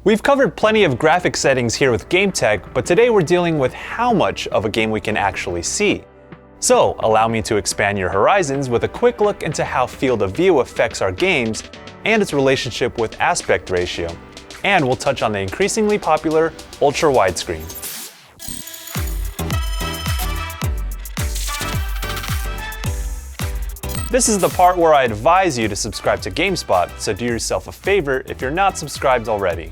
We've covered plenty of graphic settings here with Game Tech, but today we're dealing with how much of a game we can actually see. So, allow me to expand your horizons with a quick look into how field of view affects our games and its relationship with aspect ratio. And we'll touch on the increasingly popular ultra-wide screen. This is the part where I advise you to subscribe to GameSpot, so do yourself a favor if you're not subscribed already.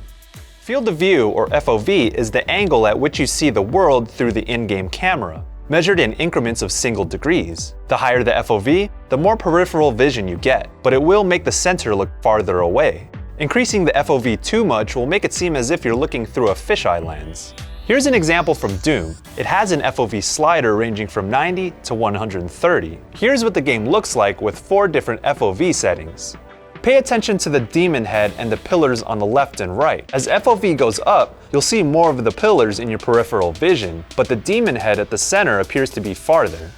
Field of view, or FOV, is the angle at which you see the world through the in-game camera, measured in increments of single degrees. The higher the FOV, the more peripheral vision you get, but it will make the center look farther away. Increasing the FOV too much will make it seem as if you're looking through a fisheye lens. Here's an example from Doom. It has an FOV slider ranging from 90 to 130. Here's what the game looks like with 4 different FOV settings. Pay attention to the demon head and the pillars on the left and right. As FOV goes up, you'll see more of the pillars in your peripheral vision, but the demon head at the center appears to be farther.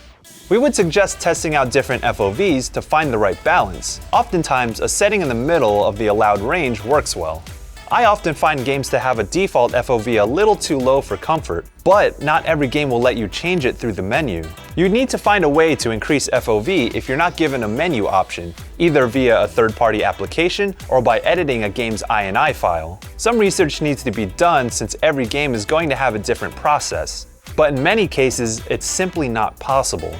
We would suggest testing out different FOVs to find the right balance. Oftentimes, a setting in the middle of the allowed range works well. I often find games to have a default FOV a little too low for comfort, but not every game will let you change it through the menu. You need to find a way to increase FOV if you're not given a menu option, either via a third-party application or by editing a game's INI file. Some research needs to be done since every game is going to have a different process, but in many cases, it's simply not possible.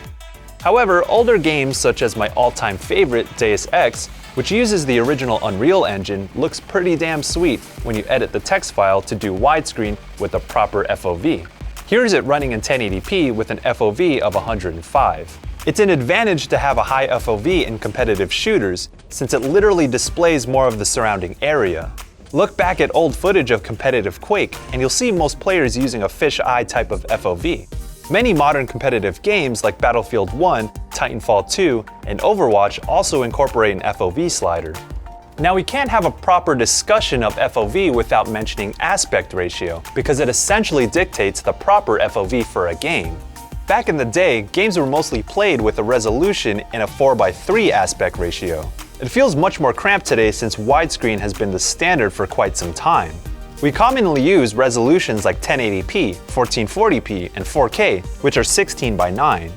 However, older games such as my all-time favorite, Deus Ex, which uses the original Unreal Engine, looks pretty damn sweet when you edit the text file to do widescreen with a proper FOV. Here's it running in 1080p with an FOV of 105. It's an advantage to have a high FOV in competitive shooters, since it literally displays more of the surrounding area. Look back at old footage of competitive Quake, and you'll see most players using a fisheye type of FOV. Many modern competitive games like Battlefield 1, Titanfall 2, and Overwatch also incorporate an FOV slider. Now, we can't have a proper discussion of FOV without mentioning aspect ratio, because it essentially dictates the proper FOV for a game. Back in the day, games were mostly played with a resolution in a 4:3 aspect ratio. It feels much more cramped today since widescreen has been the standard for quite some time. We commonly use resolutions like 1080p, 1440p, and 4K, which are 16:9.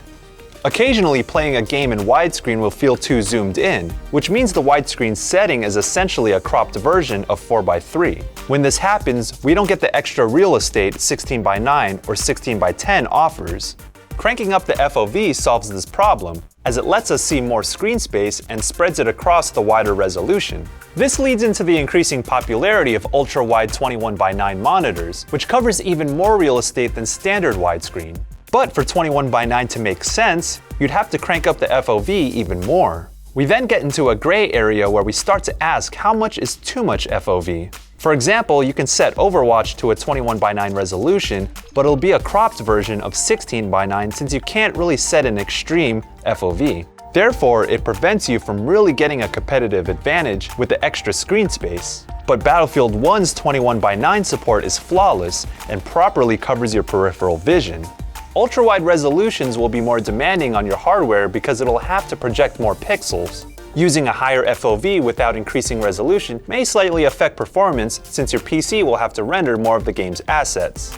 Occasionally, playing a game in widescreen will feel too zoomed in, which means the widescreen setting is essentially a cropped version of 4:3. When this happens, we don't get the extra real estate 16:9 or 16:10 offers. Cranking up the FOV solves this problem, as it lets us see more screen space and spreads it across the wider resolution. This leads into the increasing popularity of ultra-wide 21:9 monitors, which covers even more real estate than standard widescreen. But for 21:9 to make sense, you'd have to crank up the FOV even more. We then get into a gray area where we start to ask how much is too much FOV. For example, you can set Overwatch to a 21:9 resolution, but it'll be a cropped version of 16:9 since you can't really set an extreme FOV. Therefore, it prevents you from really getting a competitive advantage with the extra screen space. But Battlefield 1's 21:9 support is flawless and properly covers your peripheral vision. Ultra-wide resolutions will be more demanding on your hardware because it'll have to project more pixels. Using a higher FOV without increasing resolution may slightly affect performance since your PC will have to render more of the game's assets.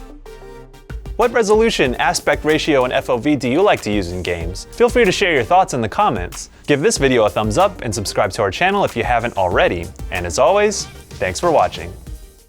What resolution, aspect ratio, and FOV do you like to use in games? Feel free to share your thoughts in the comments. Give this video a thumbs up and subscribe to our channel if you haven't already. And as always, thanks for watching.